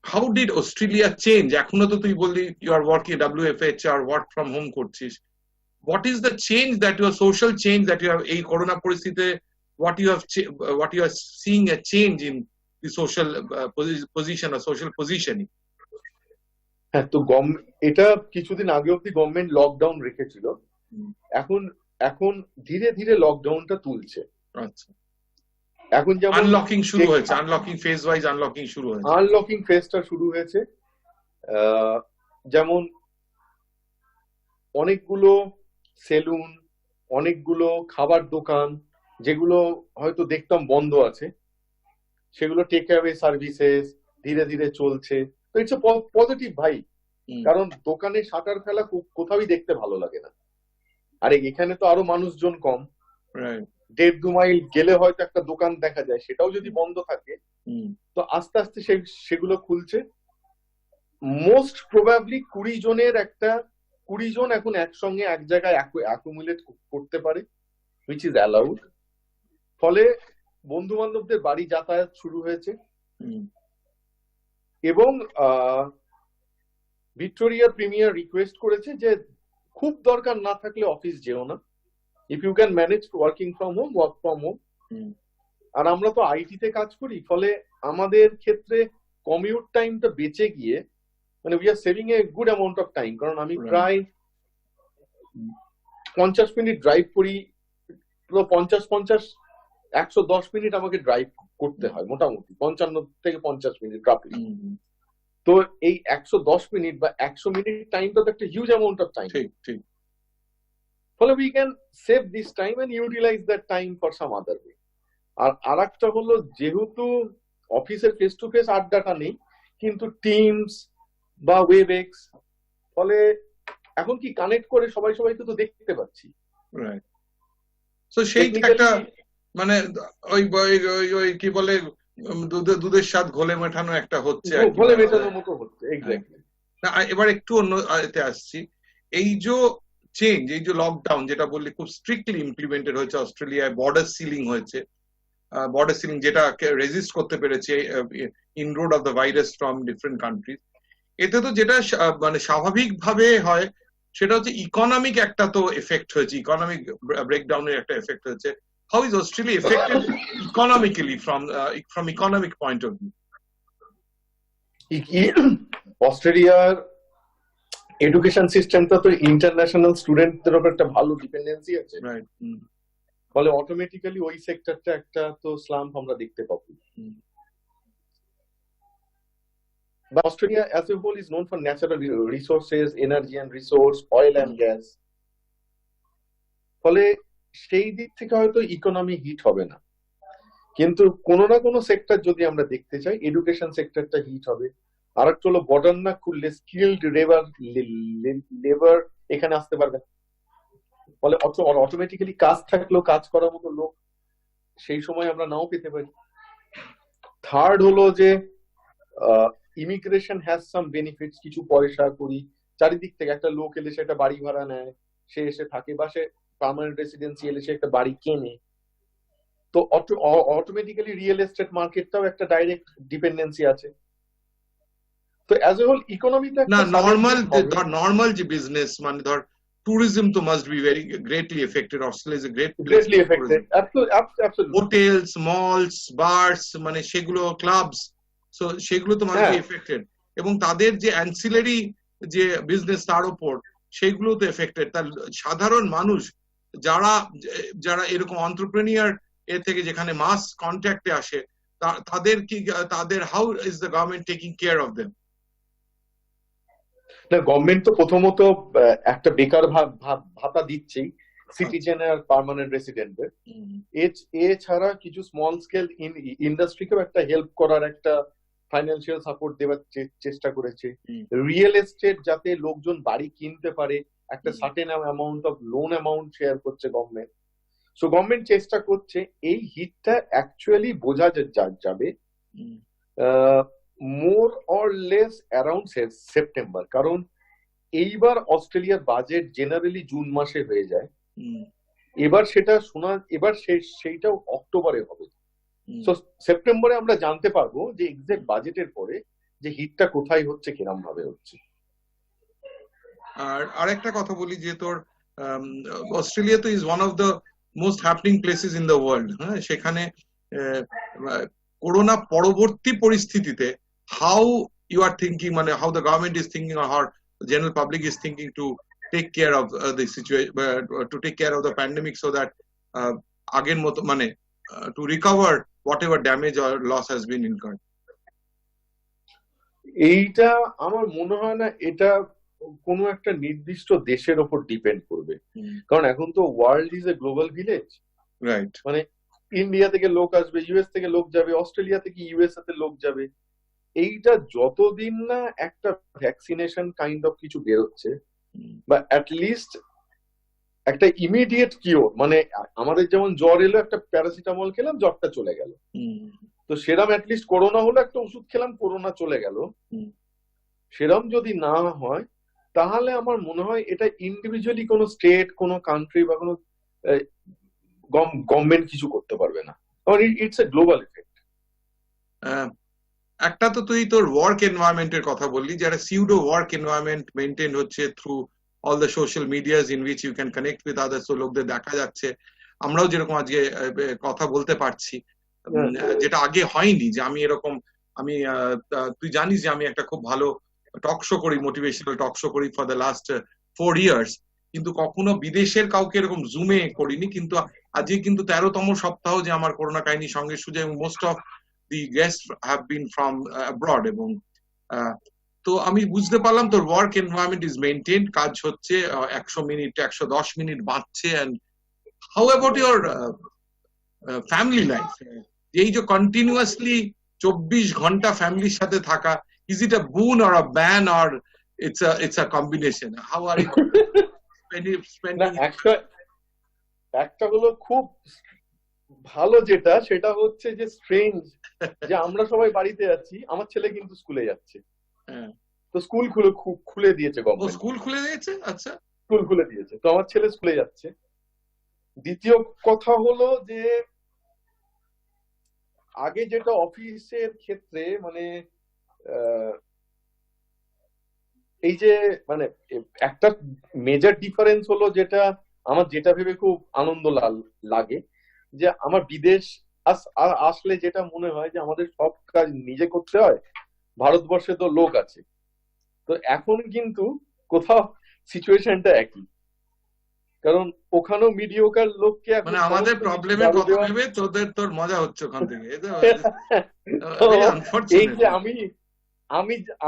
হাউ ডিড অস্ট্রেলিয়া চেঞ্জ? এখনো তো তুই বললি ইউ আর ওয়ার্কিং WFH আর ওয়ার্ক ফ্রম হোম করছিস, what is the change that your social change that you have এই করোনা পরিস্থিতিতে what you are seeing a change in the social position or social positioning? হ্যাঁ, তো এটা কিছুদিন আগে অব্দি গভর্নমেন্ট লকডাউন রেখেছিল, এখন এখন ধীরে ধীরে লকডাউনটা তুলছে। আচ্ছা, এখন যেমন আনলকিং শুরু হয়েছে, আনলকিং ফেজ ওয়াইজ আনলকিং শুরু হয়েছে, আনলকিং ফেজটা শুরু হয়েছে। যেমন অনেকগুলো সেলুন, অনেকগুলো খাবার দোকান যেগুলো হয়তো দেখতাম বন্ধ আছে, সেগুলো টেক অ্যাওয়ে সার্ভিসেস ধীরে ধীরে চলছে। তো ইটস পজিটিভ ভাই, কারণ দোকানে শাটার ফেলা কোথাওই দেখতে ভালো লাগে না। আরে এখানে তো আরো মানুষজন কম, 1.5-2 মাইল গেলে হয়তো একটা দোকান দেখা যায়, সেটাও যদি বন্ধ থাকে তো আস্তে আস্তে সেগুলো খুলছে। মোস্ট প্রবাবলি 20 জন এখন একসঙ্গে এক জায়গায় অ্যাকুমুলেট করতে পারে, হুইচ ইজ অ্যালাউড। ফলে বন্ধু বান্ধবদের বাড়ি যাতায়াত শুরু হয়েছে। এবং ভিক্টোরিয়া প্রিমিয়ার রিকোয়েস্ট করেছে যে খুব দরকার না থাকলে অফিস যেও না, if you can manage working from home, work from home. আর আমরা তো আইটিতে কাজ করি, ফলে আমাদের ক্ষেত্রে কমিউট টাইমটা বেঁচে গিয়ে মানে we are saving a good amount of time. কারণ আমি প্রায় 50 মিনিট ড্রাইভ করি, 110 মিনিট আমাকে ড্রাইভ করতে হয়, মোটামুটি 55 থেকে 50 মিনিট রাফলি। তো এই 110 মিনিট বা 100 মিনিট টাইমটা তো একটা হিউজ অ্যামাউন্ট অফ টাইম। ফলে we can save this time and utilise that time for some other way. আর আরেকটা হলো, যেহেতু অফিসের ফেস টু ফেস আড্ডাটা নেই, কিন্তু টিমস বা ওয়েবএক্স, ফলে এখন কি কানেক্ট করে সবাইকে তো দেখতে পাচ্ছি। তো সেইটা একটা মানে ওই কি বলে দুধের স্বাদ ঘোলে মেটানো একটা হচ্ছে, ঘোলে মেটানোর মতো হচ্ছে। এক্স্যাক্টলি। এবার একটু অন্য এতে আসছি, এই যে চেঞ্জ, এই যে লকডাউন যেটা বললি খুব স্ট্রিক্টলি ইমপ্লিমেন্টেড হয়েছে অস্ট্রেলিয়ায়, বর্ডার সিলিং হয়েছে, বর্ডার সিলিং যেটা রেজিস্ট করতে পেরেছে inroad of the virus from different countries. এতে তো যেটা মানে স্বাভাবিকভাবে হয় সেটা হচ্ছে ইকোনমিক একটা তো এফেক্ট হয়েছে, ইকোনমিক ব্রেকডাউনের একটা এফেক্ট হয়েছে। How is Australia affected economically from economic point of view? অস্ট্রেলিয়ার এডুকেশন সিস্টেমটা তো ইন্টারন্যাশনাল স্টুডেন্টদের উপর একটা ভালো ডিপেন্ডেন্সি আছে, ফলে অটোমেটিক্যালি ওই সেক্টরটা একটা তো স্লাম্প আমরা দেখতে পাবো। But Australia as a whole is known for natural resources, energy and resource, oil and gas. ফলে সেই দিক থেকে হয়তো ইকোনমি হিট হবে না, কিন্তু কোনো না কোনো সেক্টর যদি আমরা দেখতে চাই, এডুকেশন সেক্টরটা হিট হবে। আর একটা হলো, বর্ডার না খুললে স্কিলড লেবার এখানে আসতে পারবে না, ফলে অটোমেটিক্যালি কাজ থাকলেও কাজ করার মতো লোক সেই সময় আমরা নাও পেতে পারি। থার্ড হলো যে ইমিগ্রেশন হ্যাজ সাম বেনিফিটস, কিছু পয়সা করি চারিদিক থেকে একটা লোক এলে সে একটা বাড়ি ভাড়া নেয়, সে এসে থাকে, বা সে পার্মানেন্ট রেসিডেন্সি এলে সে একটা বাড়ি কেনে। তো অটোমেটিক্যালি রিয়েল এস্টেট মার্কেটটাও একটা ডাইরেক্ট ডিপেন্ডেন্সি আছে। তো অ্যাজ এ হোল ইকোনমিটা না নরমাল যে বিজনেস, মানে ধর ট্যুরিজম তো must be very greatly affected. Australia is a greatly affected, absolutely. Hotels, malls, bars, মানে সেগুলো ক্লাবস, সো সেগুলো তো মাস্ট বি এফেক্টেড। এবং তাদের যে অ্যান্সিলারি যে বিজনেস তার উপর সেগুলো তো এফেক্টেড। তার সাধারণ মানুষ যারা এরকম এন্টারপ্রেনিউর থেকে যেখানে মাস কন্ট্যাক্টে আসে, তাদের how is the government taking care of them? না, গভর্নমেন্ট তো প্রথমত একটা বেকার ভাতা দিচ্ছেই সিটিজেন আর পার্মানেন্ট রেসিডেন্টদের। এছাড়া কিছু স্মল স্কেল ইন্ডাস্ট্রিকেও একটা হেল্প করার একটা ফাইন্যান্সিয়াল সাপোর্ট দেওয়ার চেষ্টা করেছে। রিয়েল এস্টেট যাতে লোকজন বাড়ি কিনতে পারে, একটা certain amount of loan amount share করছে গভর্নমেন্ট। সো গভর্নমেন্ট চেষ্টা করছে এই হিটটা অ্যাকচুয়ালি বোঝা যাবে more or less around September, কারণ এইবার অস্ট্রেলিয়ার বাজেট জেনারেলি জুন মাসে হয়ে যায়, এবার সেটা এবার সেইটাও অক্টোবরে হবে। তো সেপ্টেম্বরে আমরা জানতে পারবো যে এক্সাক্ট বাজেটের পরে যে হিটটা কোথায় হচ্ছে, কিরম ভাবে হচ্ছে। আর আরেকটা কথা বলি যে তোর অস্ট্রেলিয়া তো is one of the most happening places in the world. হ্যাঁ, সেখানে করোনা পরবর্তী পরিস্থিতিতে হাউ ইউ আর থিঙ্কিং, মানে how the government is thinking or how general public is thinking to take care of the situation, to take care of the pandemic, so that আগের মতো মানে to recover whatever damage or loss has been incurred. এইটা আমার মনে হয় না এটা কোনো একটা নির্দিষ্ট দেশের ওপর ডিপেন্ড করবে, কারণ এখন তো world is a global village. Right, মানে ইন্ডিয়া থেকে লোক আসবে, ইউএস থেকে লোক যাবে, অস্ট্রেলিয়া থেকে ইউএসএ তে লোক যাবে। এইটা যতদিন না একটা ভ্যাকসিনেশন কাইন্ড অফ কিছু বেরোচ্ছে, বা অ্যাটলিস্ট একটা ইমিডিয়েট কিওর, মানে আমাদের যেমন জ্বর এলো একটা প্যারাসিটামল খেলাম জ্বরটা চলে গেল, তো সেরম অ্যাটলিস্ট করোনা হলো একটা ওষুধ খেলাম করোনা চলে গেল, সেরম যদি না হয় তাহলে আমার মনে হয় এটা ইন্ডিভিজুয়ালি কোনো স্টেট, কোনো কান্ট্রি বা কোনো গভর্নমেন্ট কিছু করতে পারবে না, কারণ ইটস এ গ্লোবাল এফেক্ট। একটা তো তুই তোর ওয়ার্ক এনভায়রনমেন্টের কথা বললি, যারা সিউডো ওয়ার্ক এনভায়রনমেন্ট মেনটেন হচ্ছে through all the social medias in which you can connect with others, তো লোকদের দেখা যাচ্ছে, আমরাও যেরকম আজকে কথা বলতে পারছি, যেটা আগে হয়নি। যে আমি এরকম তুই জানিস যে আমি একটা খুব ভালো টক শো করি, মোটিভেশনাল টক শো করি ফর দ্য লাস্ট 4 years, কিন্তু কখনো বিদেশের কাউকে এরকম জুমে করিনি। কিন্তু আজকে কিন্তু 13তম সপ্তাহ যে আমার করোনা কাহিনীর সঙ্গে সুজে, এবং most of the guest have been from abroad, এবং তো আমি বুঝতে পারলাম তোর ওয়ার্ক এনভায়রনমেন্ট ইজ মেইনটেইনড, কাজ হচ্ছে 100 মিনিট 110 মিনিট বাঁচছে। And how about your family life, এই যে কন্টিনিউয়াসলি 24 ঘন্টা ফ্যামিলির সাথে থাকা, is it a boon or a ban, or it's a combination? How are you spending? একটা হলো খুব ভালো, যেটা সেটা হচ্ছে যে স্ট্রেঞ্জ, যে আমরা সবাই বাড়িতে আছি, আমার ছেলে কিন্তু স্কুলে যাচ্ছে, তো স্কুল খুলে দিয়েছে গভর্নমেন্ট। স্কুল খুলে দিয়েছে? আচ্ছা, স্কুল খুলে দিয়েছে, তো আমার ছেলে স্কুলে যাচ্ছে। দ্বিতীয় কথা হলো যে আগে যেটা অফিসের ক্ষেত্রে মানে এই যে মানে একটা মেজর ডিফারেন্স হলো, যেটা আমার যেটা ভেবে খুব আনন্দ লাগে, যে আমার বিদেশ আসলে যেটা মনে হয় যে আমাদের সব কাজ নিজে করতে হয়, ভারতবর্ষে তো লোক আছে। তো এখন কিন্তু কোথাও সিচুয়েশনটা একই, কারণ ওখানেও মিডিওকার লোককে মানে আমাদের প্রবলেমের কথা ভেবে তোর মজা হচ্ছে ওখান থেকে। এই যে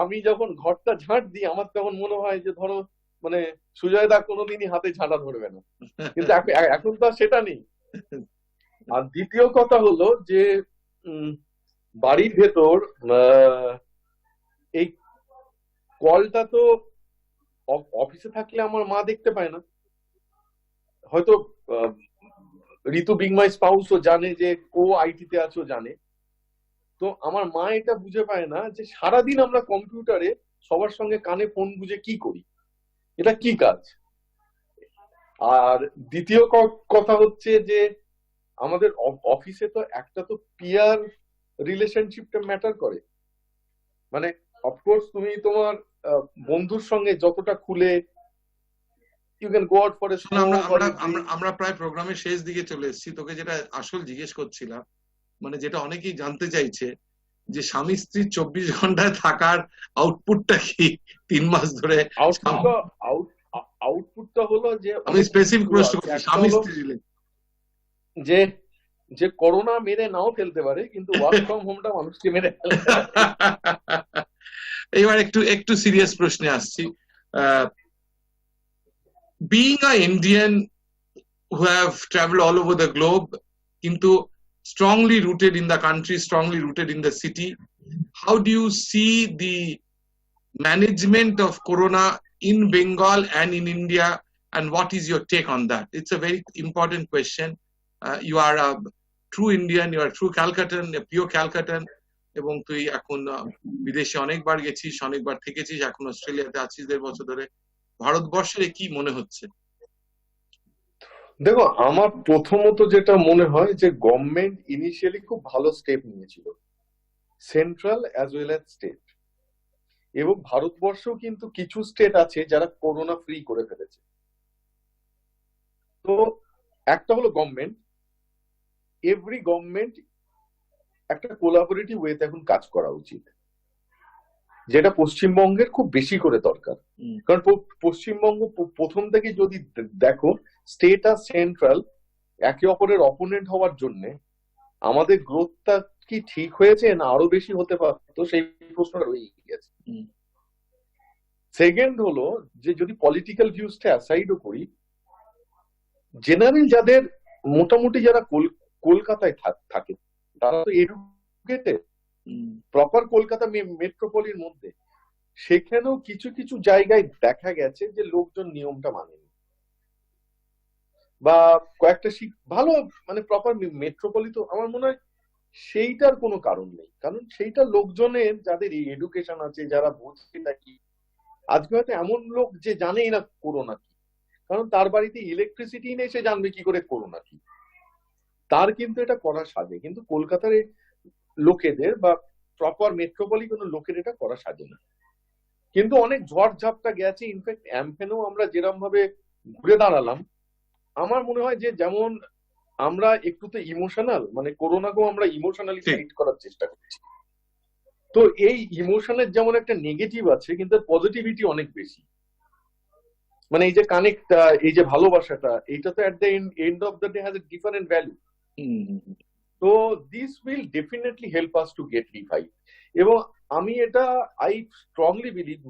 আমি যখন ঘরটা ঝাঁট দিই, আমার তখন মনে হয় যে ধরো মানে সুজয় দা কোনোদিনই হাতে ঝাঁটা ধরবে না, কিন্তু এখন তো সেটা নেই। আর দ্বিতীয় কথা হলো যে বাড়ির ভেতর এই কলটা তো অফিসে থাকলে আমার মা দেখতে পায় না, হয়তো ঋতু বিং মাই স্পাউসও জানে যে ও আইটিতে আছো জানে, তো আমার মা এটা বুঝে পায় না যে সারাদিন আমরা কম্পিউটারে সবার সঙ্গে কানে ফোন বুঝে কি করি, এটা কি কাজ। আর দ্বিতীয় কথা হচ্ছে যে আমাদের অফিসে তো একটা তো পিয়ার রিলেশনশিপটা ম্যাটার করে, মানে অফকোর্স তুমি তোমার বন্ধুর সঙ্গে যতটা খুলে you can go out for a আমরা প্রায় প্রোগ্রামের শেষ দিকে চলে এসেছি। তোকে যেটা আসল জিজ্ঞেস করছিলাম, মানে যেটা অনেকেই জানতে চাইছে, যে স্বামী স্ত্রী 24 ঘন্টায় থাকার আউটপুটটা কি 3 মাস ধরে? আউটপুটটা হলো যে আমি স্পেসিফিক প্রশ্ন করছি, স্বামী স্ত্রী যে করোনা মেরে নাও ফেলতে পারে, কিন্তু ওয়ার্ক ফ্রম হোমটা মানুষকে মেরে ফেলে। এবার একটু সিরিয়াস প্রশ্নে আসছি। Being an Indian who have traveled all over the globe, কিন্তু strongly rooted in the country, strongly rooted in the city, how do you see the management of corona in Bengal and in India, and what is your take on that? It's a very important question. You are a true Indian, you are a true Calcuttan, a pure Calcuttan. এবং তুই এখন বিদেশে অনেকবার গেছিস, অনেকবার থেকেছিস, এখন অস্ট্রেলিয়াতে আছিস 1.5 বছর ধরে। ভারতবর্ষের কি মনে হচ্ছে? দেখো, আমার প্রথমত যেটা মনে হয় যে গভর্নমেন্ট ইনিশিয়ালি খুব ভালো স্টেপ নিয়েছিল, central as well as state. এবং ভারতবর্ষেও কিন্তু কিছু স্টেট আছে যারা করোনা ফ্রি করে ফেলেছে। তো একটা হলো গভর্নমেন্ট, এভরি গভর্নমেন্ট একটা কোলাবোরেটিভ ওয়েতে এখন কাজ করা উচিত, যেটা পশ্চিমবঙ্গের খুব বেশি করে দরকার। কারণ পশ্চিমবঙ্গ প্রথম থেকে যদি দেখো, স্টেট আর সেন্ট্রাল একে অপরের অপোনেন্ট হওয়ার জন্য আমাদের গ্রোথটা কি ঠিক হয়েছে না আরো বেশি হতে পারতো, সেই প্রশ্নটা রয়ে গেছে। সেকেন্ড হলো যে যদি পলিটিক্যাল ভিউজটা অ্যাসাইডও করি, জেনারেল যাদের মোটামুটি যারা কলকাতায় থাকে তারা তো এডুকেটেড, প্রপার কলকাতা মেট্রোপলির মধ্যে, সেখানেও কিছু কিছু জায়গায় দেখা গেছে যে লোকজন নিয়মটা মানেনি, বা কয়েকটা ভালো মানে প্রপার মেট্রোপলি, তো আমার মনে হয় সেইটার কোনো কারণ নেই। কারণ সেইটা লোকজনের যাদের এডুকেশন আছে, যারা বুঝছে নাকি, আজকে হয়তো এমন লোক যে জানেই না করোনা কি, কারণ তার বাড়িতে ইলেকট্রিসিটি নেই, সে জানবে কি করে করোনা কি, তার কিন্তু এটা করা সাজে। কিন্তু কলকাতার লোকেদের বা প্রপার মেট্রোপলি কোনো লোকের এটা করা সাজে না। কিন্তু অনেক ঝড় ঝাপটা গেছে, ইনফ্যাক্ট অ্যাম্পেনেও আমরা যেরকম ভাবে ঘুরে দাঁড়ালাম, আমার মনে হয় যে যেমন আমরা একটু তো ইমোশনাল, মানে করোনাকেও আমরা ইমোশনালি ট্রিট করার চেষ্টা করছি। তো এই ইমোশনের যেমন একটা নেগেটিভ আছে, কিন্তু পজিটিভিটি অনেক বেশি। মানে এই যে কানেক্ট, এই যে ভালোবাসাটা, এইটা তো at the end of the day has a different value. তো this will definitely help us to get revive. এবং আমি এটা আই স্ট্রংলি বিলিভ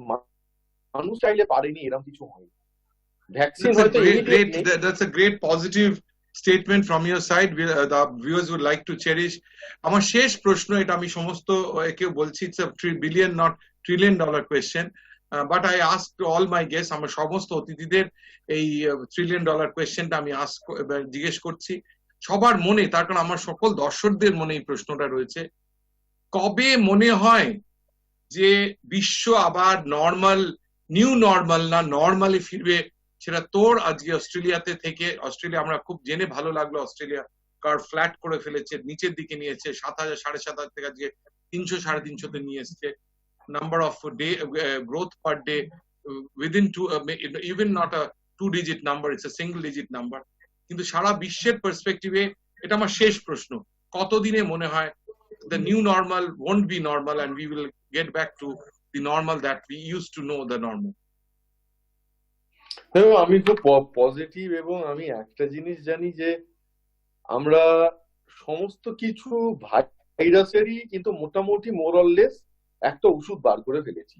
মানুষ চাইলে পারেনি, এরকম কিছু হয়নি। ভ্যাকসিন হয়তো that's a great positive statement from your side. The viewers would like to cherish. আমার শেষ প্রশ্ন, এটা আমি সমস্ত কেউ বলছি, it's a billion not trillion dollar question, but I ask to all my guests, আমার সমস্ত অতিথিদের এই $1 trillion কোয়েশ্চেনটা আমি জিজ্ঞেস করছি সবার মনে, তার কারণ আমার সকল দর্শকদের মনে এই প্রশ্নটা রয়েছে। কবে মনে হয় যে বিশ্ব আবার নর্মাল, নিউ নর্মাল না নর্মালি ফিরবে? সেটা তোর আজকে অস্ট্রেলিয়াতে থেকে, অস্ট্রেলিয়া আমরা খুব জেনে ভালো লাগলো, অস্ট্রেলিয়া কার ফ্ল্যাট করে ফেলেছে, নিচের দিকে নিয়েছে, 7,000 7,500 থেকে আজকে 300 350 তে নিয়ে এসছে। Number off day growth per day within even not a 2-digit number, it's a single digit number. কিন্তু সারা বিশ্বের পার্সপেক্টিভে এটা আমার শেষ প্রশ্ন, কতদিনে মনে হয় the new normal won't be normal and we will get back to the normal that we used to know the normal? আমি খুব পজিটিভ, এবং আমি একটা জিনিস জানি যে আমরা সমস্ত কিছু ভাইরাসেরই কিন্তু মোটামুটি মোর অর লেস একটা ওষুধ বার করে ফেলেছি,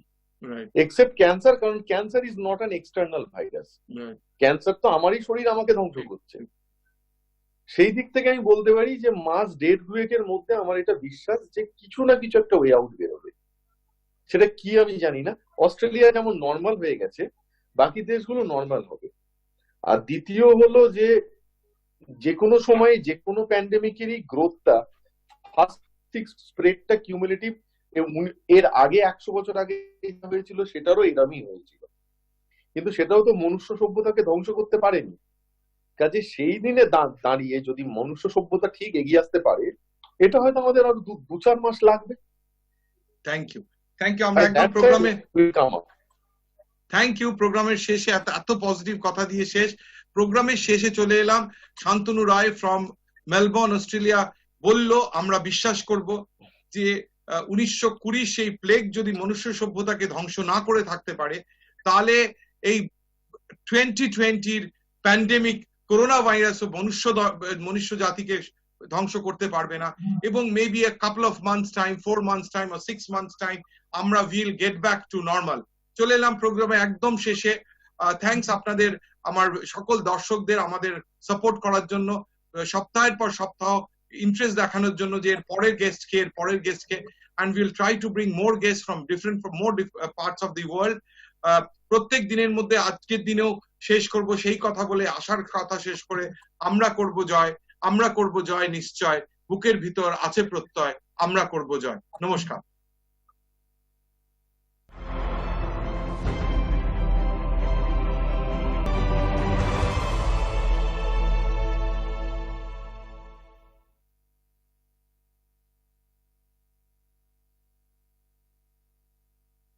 এক্সেপ্ট ক্যান্সার। কারণ cancer is not an external virus, cancer তো আমারই শরীর আমাকে ধ্বংস করছে। সেই দিক থেকে আমি বলতে পারি যে মাস 1.5-2 মধ্যে আমার এটা বিশ্বাস যে কিছু না কিছু একটা ওয়ে আউট বেরোবে। সেটা কি আমি জানি না। অস্ট্রেলিয়া যেমন নর্মাল হয়ে গেছে, বাকি দেশগুলো নর্মাল হবে। আর দ্বিতীয় হলো যে কোনো সময় যে কোনো প্যান্ডেমিকেরই গ্রোথটা, ফার্স্ট স্প্রেডটা কিউমুলেটিভ, এর আগে 100 বছর আগে হয়েছিল সেটারও এরমই হয়েছিল, কিন্তু সেটাও তো মনুষ্য সভ্যতাকে ধ্বংস করতে পারেনি। কাজে সেই দিনে দাঁড়িয়ে যদি মনুষ্য সভ্যতা ঠিক এগিয়ে আসতে পারে, এটা হয়তো আমাদের আরো 2-4 মাস লাগবে। Thank you, thank you. আমরা একদম প্রোগ্রামে থ্যাংক ইউ, প্রোগ্রামের শেষে এত পজিটিভ কথা দিয়ে প্রোগ্রামের শেষে চলে এলাম। শান্তনু রায় ফ্রম মেলবোর্ন, অস্ট্রেলিয়া বলল, আমরা বিশ্বাস করব যে 1920 সেই প্লেগ যদি মনুষ্য সভ্যতাকে ধ্বংস না করে থাকতে পারে, তাহলে এই 2020 প্যান্ডেমিক করোনা ভাইরাস ও মনুষ্য জাতিকে ধ্বংস করতে পারবে না। এবং maybe a couple of months time, 4 months time or 6 months time, আমরা will get back to normal। চলে এলাম প্রোগ্রামে একদম শেষে। থ্যাংকস আপনাদের, আমার সকল দর্শকদের আমাদের সাপোর্ট করার জন্য, সপ্তাহের পর সপ্তাহ ইন্টারেস্ট দেখানোর জন্য যে এর পরের গেস্টকে and we'll try to bring more guests from more parts of the world। প্রত্যেক দিনের মধ্যে আজকের দিনেও শেষ করব সেই কথা বলে, আশার কথা শেষ করে, আমরা করব জয় নিশ্চয়, বুকের ভিতর আছে প্রত্যয়। আমরা করব জয়। নমস্কার।